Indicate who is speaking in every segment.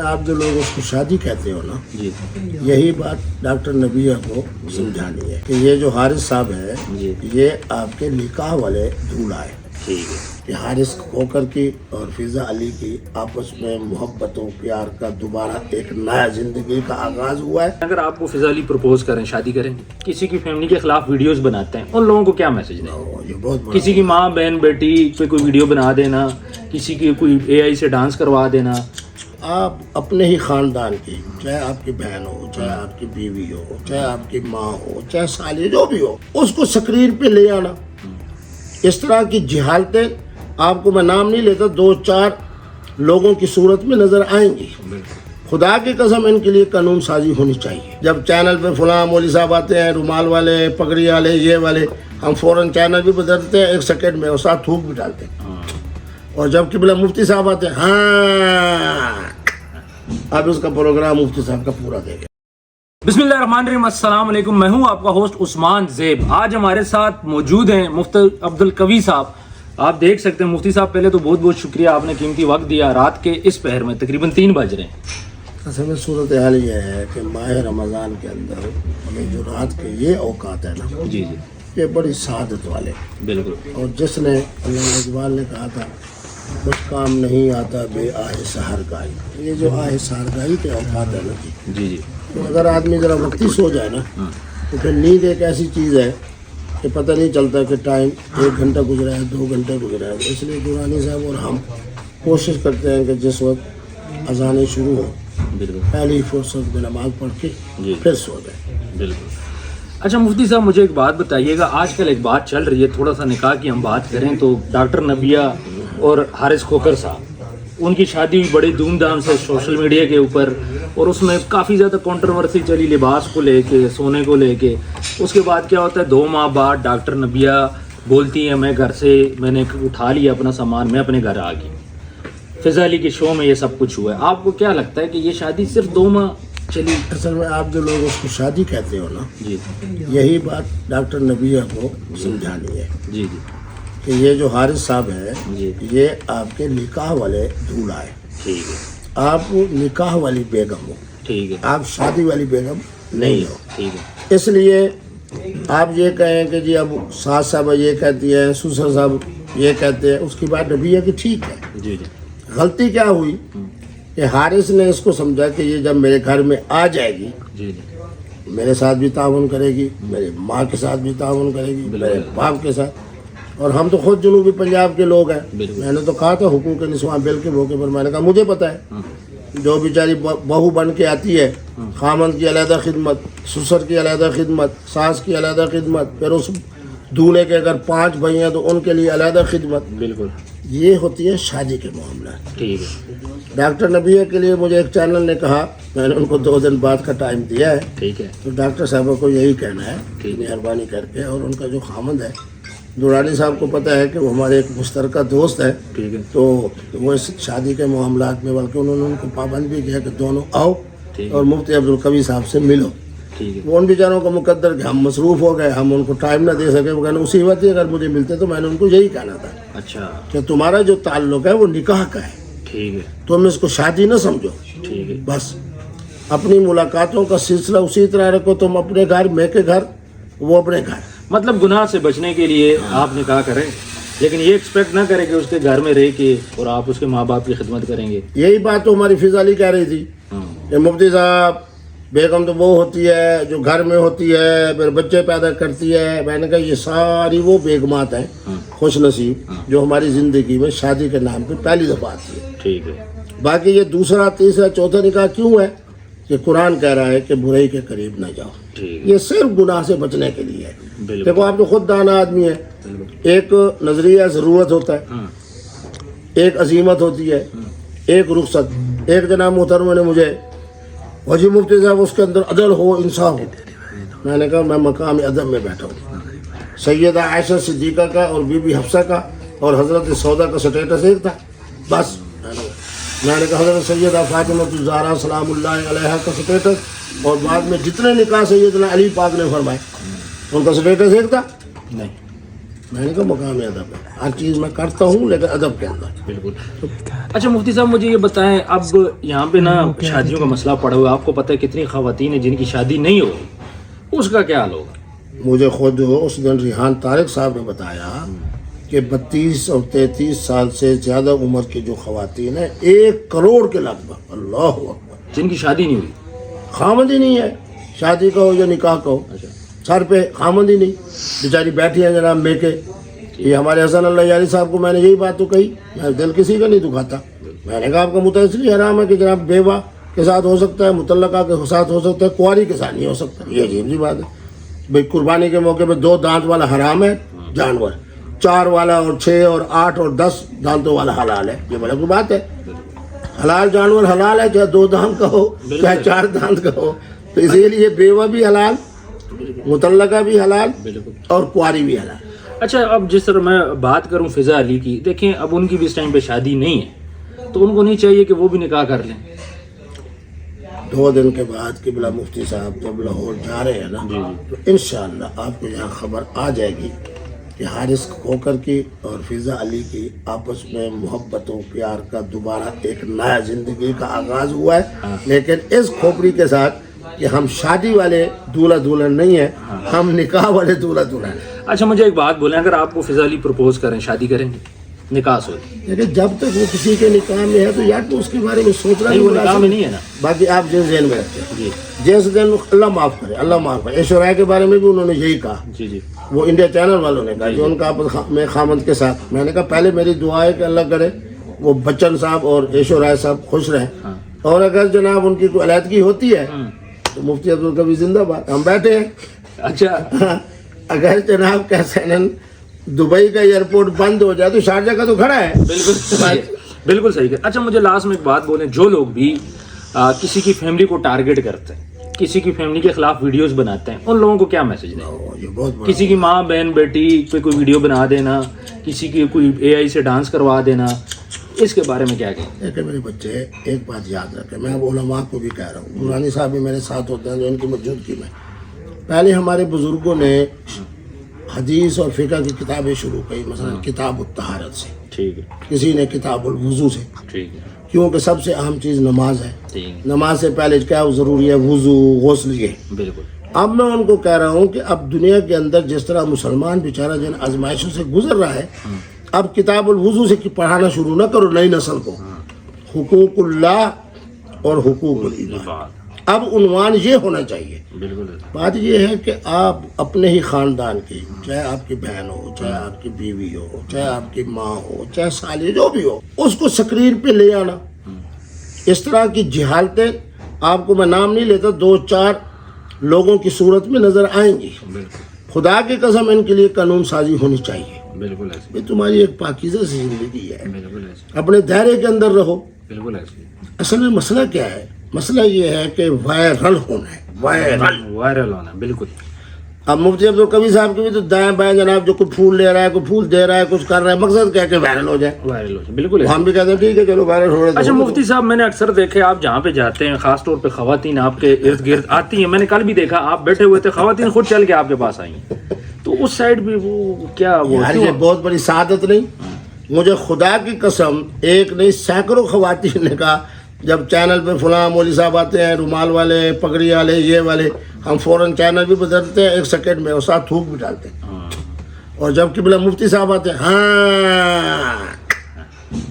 Speaker 1: آپ جو لوگ اس کو شادی کہتے ہو نا
Speaker 2: جی
Speaker 1: یہی بات ڈاکٹر نبیہ کو سمجھانی ہے کہ یہ جو حارث صاحب ہے
Speaker 2: جی
Speaker 1: یہ آپ کے نکاح والے دولہا ہے
Speaker 2: ٹھیک ہے
Speaker 1: کہ حارث کھوکر کی اور فضا علی کی آپس میں محبت و پیار کا دوبارہ ایک نیا زندگی کا آغاز ہوا ہے.
Speaker 2: اگر آپ کو فضا علی پرپوز کریں شادی کریں کسی کی فیملی کے خلاف ویڈیوز بناتے ہیں ان لوگوں کو کیا میسج دیں؟
Speaker 1: یہ بہت بڑا
Speaker 2: کسی کی ماں بہن بیٹی پہ کوئی ویڈیو بنا دینا, کسی کی کوئی اے آئی سے ڈانس کروا دینا.
Speaker 1: آپ اپنے ہی خاندان کی, چاہے آپ کی بہن ہو, چاہے آپ کی بیوی ہو, چاہے آپ کی ماں ہو, چاہے سالی جو بھی ہو, اس کو اسکرین پہ لے آنا. اس طرح کی جہالتیں آپ کو میں نام نہیں لیتا 2-4 لوگوں کی صورت میں نظر آئیں گی. خدا کی قسم ان کے لیے قانون سازی ہونی چاہیے. جب چینل پہ فلاں مولوی صاحب آتے ہیں, رومال والے, پگڑی والے, یہ والے, ہم فوراً چینل بھی بدلتے ہیں 1 سیکنڈ میں اور ساتھ تھوک بھی ڈالتے ہیں. اور جب قبلہ مفتی صاحب آتے ہیں, ہاں اب اس کا پروگرام مفتی صاحب کا پورا دے گا.
Speaker 2: بسم اللہ الرحمن الرحیم. السلام علیکم, میں ہوں آپ کا ہوسٹ عثمان زیب. آج ہمارے ساتھ موجود ہیں مفتی عبدالقوی صاحب. آپ دیکھ سکتے ہیں مفتی صاحب, پہلے تو بہت بہت شکریہ, آپ نے قیمتی وقت دیا. رات کے اس پہر میں تقریباً 3 بج رہے ہیں.
Speaker 1: اصل میں صورتحال یہ ہے کہ ماہ رمضان کے اندر ہمیں جو رات کے یہ اوقات ہے نا,
Speaker 2: جی جی
Speaker 1: یہ بڑی سعادت والے.
Speaker 2: بالکل.
Speaker 1: اور جس نے اللہ اقبال نے کہا تھا کچھ کام نہیں آتا بے آہ سحر گائی, یہ جو آہ سحر گائی کے اوقات ہے نا
Speaker 2: جی جی
Speaker 1: تو اگر آدمی ذرا وقتی سو جائے نا تو پھر نیند ایک ایسی چیز ہے کہ پتہ نہیں چلتا کہ ٹائم 1 گھنٹہ گزرا ہے, 2 گھنٹے گزرا ہے. اس لیے دورانی صاحب اور ہم کوشش کرتے ہیں کہ جس وقت اذانیں شروع ہوں
Speaker 2: بالکل
Speaker 1: پہلی فرصت میں نماز پڑھ کے
Speaker 2: جی
Speaker 1: پھر سو جائیں.
Speaker 2: بالکل. اچھا مفتی صاحب مجھے ایک بات بتائیے گا, آج کل ایک بات چل رہی ہے, تھوڑا سا نکاح کی ہم بات کریں تو ڈاکٹر نبیہ اور حارث کھوکر صاحب, ان کی شادی ہوئی بڑی دھوم دھام سے سوشل میڈیا کے اوپر, اور اس میں کافی زیادہ کنٹروورسی چلی لباس کو لے کے, سونے کو لے کے. اس کے بعد کیا ہوتا ہے 2 ماہ بعد ڈاکٹر نبیہ بولتی ہیں میں گھر سے میں نے اٹھا لیا اپنا سامان, میں اپنے گھر آ گئی. فضا علی کے شو میں یہ سب کچھ ہوا ہے. آپ کو کیا لگتا ہے کہ یہ شادی صرف 2 ماہ چلی؟
Speaker 1: اصل میں آپ جو لوگ اس کو شادی کہتے ہو نا
Speaker 2: جی
Speaker 1: یہی بات ڈاکٹر نبیہ کو سمجھانی ہے
Speaker 2: جی جی
Speaker 1: کہ یہ جو حارث صاحب ہے
Speaker 2: جی
Speaker 1: یہ آپ کے نکاح والے دولہا ہے.
Speaker 2: ٹھیک ہے
Speaker 1: آپ نکاح والی بیگم ہو,
Speaker 2: ٹھیک ہے
Speaker 1: آپ شادی والی بیگم نہیں ہو.
Speaker 2: ٹھیک ہے
Speaker 1: اس لیے آپ یہ کہیں کہ جی اب ساس صاحب یہ کہتی ہے, سسر صاحب یہ کہتے ہیں, اس کی بات نبیہ کی ٹھیک ہے.
Speaker 2: جی جی
Speaker 1: غلطی کیا ہوئی کہ حارث نے اس کو سمجھا کہ یہ جب میرے گھر میں آ جائے گی
Speaker 2: جی جی
Speaker 1: میرے ساتھ بھی تعاون کرے گی, میرے ماں کے ساتھ بھی تعاون کرے گی, میرے باپ کے ساتھ. اور ہم تو خود جنوبی پنجاب کے لوگ ہیں. میں نے تو کہا تھا حقوق نسواں بل کے موقع پر, میں نے کہا مجھے پتہ ہے جو بیچاری بہو بن کے آتی ہے, خامند کی علیحدہ خدمت, سسر کی علیحدہ خدمت, ساس کی علیحدہ خدمت, پھر اس دولہے کے اگر 5 بھائی ہیں تو ان کے لیے علیحدہ خدمت.
Speaker 2: بالکل
Speaker 1: یہ ہوتی ہے شادی کے معاملات.
Speaker 2: ٹھیک ہے
Speaker 1: ڈاکٹر نبیہ کے لیے مجھے ایک چینل نے کہا, میں نے ان کو 2 دن بعد کا ٹائم دیا ہے,
Speaker 2: ٹھیک ہے
Speaker 1: تو ڈاکٹر صاحبہ کو یہی کہنا ہے کہ مہربانی کر کے, اور ان کا جو خامند ہے دورانی صاحب کو پتہ ہے کہ وہ ہمارے ایک مشترکہ دوست ہے,
Speaker 2: ٹھیک ہے
Speaker 1: تو وہ اس شادی کے معاملات میں بلکہ انہوں نے ان کو پابند بھی کیا کہ دونوں آؤ
Speaker 2: ٹھیک
Speaker 1: اور مفتی عبدالقوی صاحب سے ملو.
Speaker 2: ٹھیک ہے
Speaker 1: وہ ان بیچاروں کا مقدر کہ ہم مصروف ہو گئے, ہم ان کو ٹائم نہ دے سکے. وہ کہنے اسی وقت ہی اگر مجھے ملتے تو میں نے ان کو یہی کہنا تھا
Speaker 2: اچھا
Speaker 1: کہ تمہارا جو تعلق ہے وہ نکاح کا ہے,
Speaker 2: ٹھیک ہے
Speaker 1: تم اس کو شادی نہ سمجھو.
Speaker 2: ٹھیک ہے
Speaker 1: بس اپنی ملاقاتوں کا سلسلہ اسی طرح رکھو, تم اپنے گھر, میں کے گھر, وہ اپنے گھر.
Speaker 2: مطلب گناہ سے بچنے کے لیے آپ نکاح کریں, لیکن یہ ایکسپیکٹ نہ کریں کہ اس کے گھر میں رہ کے اور آپ اس کے ماں باپ کی خدمت کریں گے.
Speaker 1: یہی بات تو ہماری فضا علی کہہ رہی تھی کہ مفتی صاحب بیگم تو وہ ہوتی ہے جو گھر میں ہوتی ہے, پھر بچے پیدا کرتی ہے. میں نے کہا یہ ساری وہ بیگمات ہیں خوش نصیب جو ہماری زندگی میں شادی کے نام پہ پہلی دفعہ آتی ہے.
Speaker 2: ٹھیک ہے
Speaker 1: باقی یہ دوسرا, تیسرا, چوتھا نکاح کیوں ہے کہ قرآن کہہ رہا ہے کہ برائی کے قریب نہ جاؤ.
Speaker 2: ٹھیک ہے
Speaker 1: یہ صرف گناہ سے بچنے کے لیے ہے.
Speaker 2: بالکل
Speaker 1: دیکھو آپ تو خود دانا آدمی ہیں, ایک نظریہ ضرورت ہوتا ہے, ایک عزیمت ہوتی ہے, ایک رخصت. ایک جناب محترمہ نے مجھے وجی مفتی صاحب اس کے اندر عدل ہو, انصاف ہو. میں نے کہا میں مقام ادب میں بیٹھا ہوں. سیدہ عائشہ صدیقہ کا اور بی بی حفصہ کا اور حضرت سودا کا سٹیٹس ایک تھا بس. میں نے کہا حضرت سیدہ فاطمہ الزہرا سلام اللہ علیہا کا سٹیٹس اور بعد میں جتنے نکاح سیدنا علی پاک نے فرمائے ان کا سٹیٹس ایک تھا
Speaker 2: نہیں.
Speaker 1: میں نے کہا مقام ادب ہے، ہر چیز میں کرتا ہوں لیکن ادب کے اندر.
Speaker 2: بالکل. اچھا مفتی صاحب مجھے یہ بتائیں، اب یہاں پہ نا شادیوں کا مسئلہ پڑا ہوا ہے، آپ کو پتہ ہے کتنی خواتین ہیں جن کی شادی نہیں ہو رہی، اس کا کیا حال ہوگا؟
Speaker 1: مجھے خود اس دن ریحان طارق صاحب نے بتایا کہ 32 اور 33 سال سے زیادہ عمر کی جو خواتین ہیں 1 کروڑ کے لگ بھگ، اللہ اکبر،
Speaker 2: جن کی شادی نہیں ہوئی.
Speaker 1: خامد ہی نہیں ہے، شادی کا ہو یا نکاح کا ہو،
Speaker 2: اچھا.
Speaker 1: سر پہ خامد ہی نہیں، بیچاری بیٹھی ہیں جناب میکے. یہ ہمارے حسن اللہ یاری صاحب کو میں نے یہی بات تو کہی، میں دل کسی کا نہیں دکھاتا. میں نے کہا آپ کا مدعا اس لیے حرام ہے کہ جناب بیوہ کے ساتھ ہو سکتا ہے، مطلقہ کے ساتھ ہو سکتا ہے، کنواری کے ساتھ نہیں ہو سکتا. یہ عجیب سی بات ہے بھائی. قربانی کے موقع پہ 2 دانت والا حرام ہے جانور، 4 والا اور 6 اور 8 اور 10 دانتوں والا حلال ہے. یہ بڑا کوئی بات ہے؟ حلال جانور حلال ہے، چاہے 2 دانت کا ہو چاہے 4 دانت کا ہو. تو اسی لیے بیوہ بھی حلال، مطلقہ بھی حلال اور کنواری بھی حلال.
Speaker 2: اچھا اب جس طرح میں بات کروں فضا علی کی، دیکھیں اب ان کی بھی اس ٹائم پہ شادی نہیں ہے، تو ان کو نہیں چاہیے کہ وہ بھی نکاح کر لیں؟
Speaker 1: 2 دن کے بعد قبلہ مفتی صاحب جب لاہور جا رہے ہیں نا، تو انشاءاللہ آپ کو یہاں خبر آ جائے گی کہ حارث کھوکر کی اور فضا علی کی آپس میں محبت و پیار کا دوبارہ ایک نیا زندگی کا آغاز ہوا ہے. لیکن اس کھوپڑی کے ساتھ کہ ہم شادی والے دولہا دلہن نہیں ہیں، ہم نکاح والے دولہا دلہن ہیں.
Speaker 2: اچھا مجھے ایک بات بولیں، اگر آپ کو فضا علی پرپوز کریں، شادی کریں گے؟ نکاح سے
Speaker 1: لیکن جب تک وہ کسی کے نکاح میں ہے تو یار تو اس کے بارے میں سوچنا
Speaker 2: نہیں، وہ نکاح میں نہیں ہے نا.
Speaker 1: باقی آپ جس ذہن میں رکھتے ہیں،
Speaker 2: جی
Speaker 1: جس دن اللہ معاف کرے، اللہ معاف کرے. ایشورائے کے بارے میں بھی انہوں نے یہی کہا،
Speaker 2: جی جی
Speaker 1: وہ انڈیا چینل والوں نے کہا کہ ان کا آپس میں خامد کے ساتھ. میں نے کہا پہلے میری دعا ہے کہ اللہ کرے وہ بچن صاحب اور ایشورائے صاحب خوش رہیں، اور اگر جناب ان کی کوئی علیحدگی ہوتی ہے تو مفتی عبدالقوی زندہ باد، ہم بیٹھے ہیں.
Speaker 2: اچھا
Speaker 1: اگر جناب کیسن دبئی کا ایئرپورٹ بند ہو جائے تو شارجہ کا تو کھڑا ہے.
Speaker 2: بالکل صحیح ہے، بالکل صحیح ہے. اچھا مجھے لاسٹ میں ایک بات بولیں، جو لوگ بھی کسی کی فیملی کو ٹارگٹ کرتے ہیں، کسی کی فیملی کے خلاف ویڈیوز بناتے ہیں، ان لوگوں کو کیا میسج دیں؟
Speaker 1: یہ بہت بڑا
Speaker 2: کسی کی ماں بہن بیٹی پہ کوئی ویڈیو بنا دینا، کسی کی کوئی AI سے ڈانس کروا دینا، اس کے بارے میں کیا کہیں؟
Speaker 1: دیکھیں میرے بچے، ایک بات یاد رکھیں، میں اب علماء کو بھی کہہ رہا ہوں، نورانی صاحب بھی میرے ساتھ ہوتے ہیں جو ان کی موجودگی میں. پہلے ہمارے بزرگوں نے حدیث اور فقہ کی کتابیں شروع کی، مثلا کتاب الطہارت سے،
Speaker 2: ٹھیک ہے،
Speaker 1: کسی نے کتاب الوضو سے،
Speaker 2: ٹھیک ہے،
Speaker 1: کیونکہ سب سے اہم چیز نماز ہے.
Speaker 2: ٹھیک
Speaker 1: نماز سے پہلے کیا ضروری ہے؟ وضو، غسل. یہ
Speaker 2: بالکل.
Speaker 1: اب میں ان کو کہہ رہا ہوں کہ اب دنیا کے اندر جس طرح مسلمان بیچارہ جن آزمائشوں سے گزر رہا ہے، اب کتاب الوضو سے پڑھانا شروع نہ کرو نئی نسل کو. حقوق اللہ اور حقوق العباد، اب عنوان یہ ہونا چاہیے.
Speaker 2: بالکل.
Speaker 1: بات یہ ہے کہ آپ اپنے ہی خاندان کی، چاہے آپ کی بہن ہو، چاہے آپ کی بیوی ہو، چاہے آپ کی ماں ہو، چاہے سالی جو بھی ہو، اس کو اسکرین پہ لے آنا. اس طرح کی جہالتیں آپ کو میں نام نہیں لیتا، 2-4 لوگوں کی صورت میں نظر آئیں گی. خدا کی قسم ان کے لیے قانون سازی ہونی چاہیے.
Speaker 2: بالکل ایسے.
Speaker 1: یہ تمہاری ایک پاکیزہ سی زندگی ہے،
Speaker 2: بالکل ایسے.
Speaker 1: اپنے دائرے کے اندر رہو.
Speaker 2: بالکل ایسے.
Speaker 1: اصل میں مسئلہ کیا ہے؟ مسئلہ یہ ہے کہ وائرل ہونا ہے،
Speaker 2: وائرل ہونا. بالکل.
Speaker 1: اب مفتی عبدالقوی صاحب کی بھی تو دائیں بائیں جناب جو کوئی پھول لے رہا ہے، کوئی پھول دے رہا ہے، کچھ کر رہا ہے، مقصد کیا کہ وائرل ہو جائے.
Speaker 2: وائرل ہو جائے. بالکل ایسے.
Speaker 1: ہم بھی کہتے ہیں ٹھیک ہے چلو وائرل ہو رہا ہے.
Speaker 2: اچھا مفتی صاحب میں نے اکثر دیکھے آپ جہاں پہ جاتے ہیں، خاص طور پہ خواتین آپ کے ارد گرد آتی ہیں. میں نے کل بھی دیکھا آپ بیٹھے ہوئے تھے، خواتین خود چل کے آپ کے پاس آئی ہیں، تو اس سائڈ بھی وہ کیا وہ
Speaker 1: یار یہ بہت بڑی سعادت نہیں؟ مجھے خدا کی قسم ایک نہیں سینکڑوں خواتین نے کہا جب چینل پہ فلاں مولوی صاحب آتے ہیں، رومال والے، پگڑی والے، یہ والے، ہم فوراً چینل بھی بدلتے ہیں 1 سیکنڈ میں اور ساتھ تھوک بھی ڈالتے ہیں. اور جب قبلہ مفتی صاحب آتے ہیں، ہاں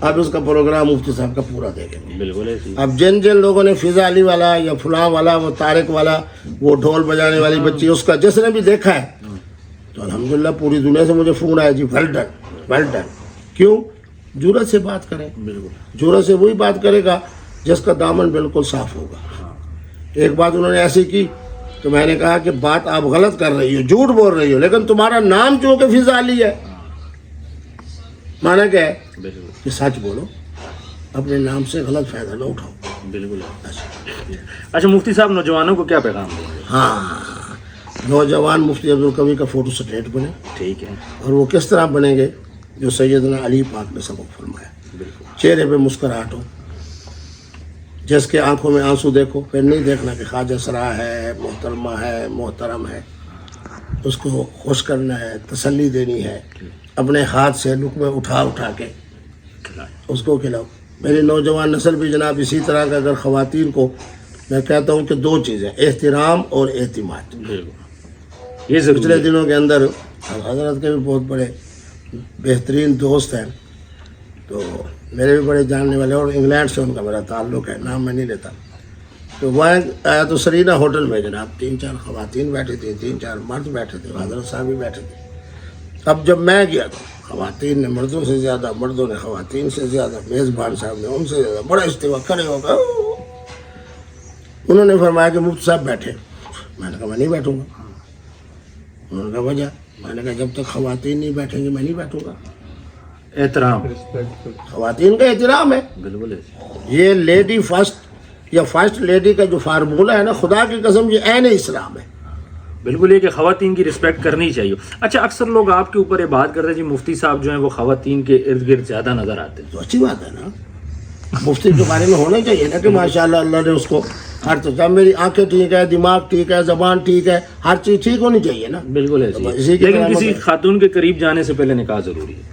Speaker 1: اب اس کا پروگرام مفتی صاحب کا پورا دیکھیں گے.
Speaker 2: بالکل ایسے.
Speaker 1: اب جن لوگوں نے فضا علی والا یا فلاں والا، وہ طارق والا، وہ ڈھول بجانے والی بچی، اس کا جس نے بھی دیکھا ہے تو الحمدللہ پوری دنیا سے مجھے فون آیا جی ویل ڈن ویل ڈن. کیوں؟ جرأت سے بات کریں.
Speaker 2: بالکل.
Speaker 1: جرأت سے وہی بات کرے گا جس کا دامن بالکل صاف ہوگا. ایک بات انہوں نے ایسی کی تو میں نے کہا کہ بات آپ غلط کر رہی ہو، جھوٹ بول رہی ہو، لیکن تمہارا نام چونکہ فضا علی ہے، مانا کیا ہے
Speaker 2: بالکل.
Speaker 1: کہ سچ بولو، اپنے نام سے غلط فائدہ نہ اٹھاؤ.
Speaker 2: بالکل. اچھا مفتی صاحب نوجوانوں کو کیا پیغام دیں گے؟
Speaker 1: ہاں، نوجوان مفتی عبدالقوی کا فوٹو سٹیٹ بنے.
Speaker 2: ٹھیک ہے.
Speaker 1: اور وہ کس طرح بنیں گے؟ جو سیدنا علی پاک نے سبق فرمایا.
Speaker 2: بالکل.
Speaker 1: چہرے پہ مسکراہٹ ہو، جس کے آنکھوں میں آنسو دیکھو، پھر نہیں دیکھنا کہ خواجہ سرا ہے، محترمہ ہے، محترم ہے. اس کو خوش کرنا ہے, تسلی دینی ہے, اپنے ہاتھ سے لقمے اٹھا کے اس کو کھلاؤ. میری نوجوان نسل بھی جناب اسی طرح کا, اگر خواتین کو میں کہتا ہوں کہ دو چیزیں, احترام اور اعتماد.
Speaker 2: یہ ضرور
Speaker 1: پچھلے دنوں کے اندر حضرت کے بھی بہت بڑے بہترین دوست ہیں, تو میرے بھی بڑے جاننے والے, اور انگلینڈ سے ان کا میرا تعلق ہے, نام میں نہیں لیتا. تو وہاں آیا تو سرینا ہوٹل میں جناب 3-4 خواتین بیٹھی تھیں, 3-4 مرد بیٹھے تھے, حضرت صاحب بھی بیٹھے تھے. اب جب میں گیا تو خواتین نے مردوں سے زیادہ, مردوں نے خواتین سے زیادہ, میزبان صاحب نے ان سے زیادہ, بڑا استوا کھڑے ہو گئے. انہوں نے فرمایا کہ مفتی صاحب بیٹھے. میں نے کہا میں نہیں بیٹھوں گا. انہوں نے کہا وجہ؟ میں نے کہا جب تک خواتین نہیں بیٹھیں گی میں نہیں بیٹھوں گا.
Speaker 2: احترام,
Speaker 1: خواتین کا احترام ہے.
Speaker 2: بالکل.
Speaker 1: یہ لیڈی فرسٹ یا فرسٹ لیڈی کا جو فارمولہ ہے نا, خدا کی قسم یہ عین اسلام ہے.
Speaker 2: بالکل, یہ کہ خواتین کی رسپیکٹ کرنی چاہیے. اچھا, اکثر لوگ آپ کے اوپر یہ بات کرتے ہیں جی مفتی صاحب جو ہیں وہ خواتین کے ارد گرد زیادہ نظر آتے ہیں.
Speaker 1: تو اچھی بات ہے نا, مفتی کے بارے میں ہونا چاہیے نا کہ ماشاءاللہ اللہ نے اس کو ہر تو, جب میری آنکھیں ٹھیک ہے, دماغ ٹھیک ہے, زبان ٹھیک ہے, ہر چیز ٹھیک ہونی چاہیے نا.
Speaker 2: بالکل ایسی
Speaker 1: اسی
Speaker 2: ہے,
Speaker 1: کی
Speaker 2: لیکن
Speaker 1: طرح
Speaker 2: کسی خاتون کے قریب جانے سے پہلے نکاح ضروری ہے.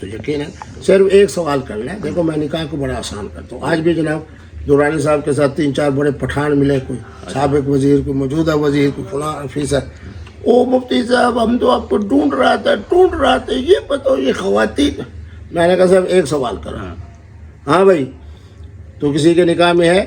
Speaker 1: تو یقین ہے. صرف ایک سوال کرنا ہے, دیکھو میں نکاح کو بڑا آسان کرتا ہوں. آج بھی جناب دورانی صاحب کے ساتھ 3-4 بڑے پٹھان ملے, کوئی سابق وزیر, کوئی موجودہ وزیر, کوئی فلاں افیسر. او مفتی صاحب ہم تو آپ کو ڈھونڈ رہا تھا, یہ بتاؤ یہ خواتین. میں نے کہا صاحب ایک سوال کرا. ہاں بھائی تو کسی کے نکاح میں ہے؟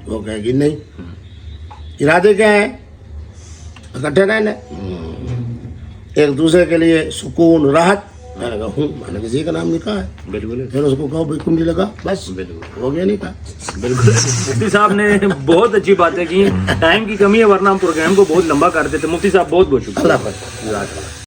Speaker 1: وہ کہے گی نہیں. ارادے کیا ہیں؟ اکٹھے رہنا, ایک دوسرے کے لیے سکون, راحت. میں نے کہا ہوں. میں نے کسی کا نام نکاح ہے.
Speaker 2: بالکل.
Speaker 1: پھر اس کو کہو بھائی کنڈی لگا, بس ہو گیا نکاح.
Speaker 2: بالکل. مفتی صاحب نے بہت اچھی باتیں کی. ٹائم کی کمی ہے ورنہ ہم پروگرام کو بہت لمبا کرتے تھے. مفتی صاحب بہت بہت شکریہ.
Speaker 1: اللہ حافظ.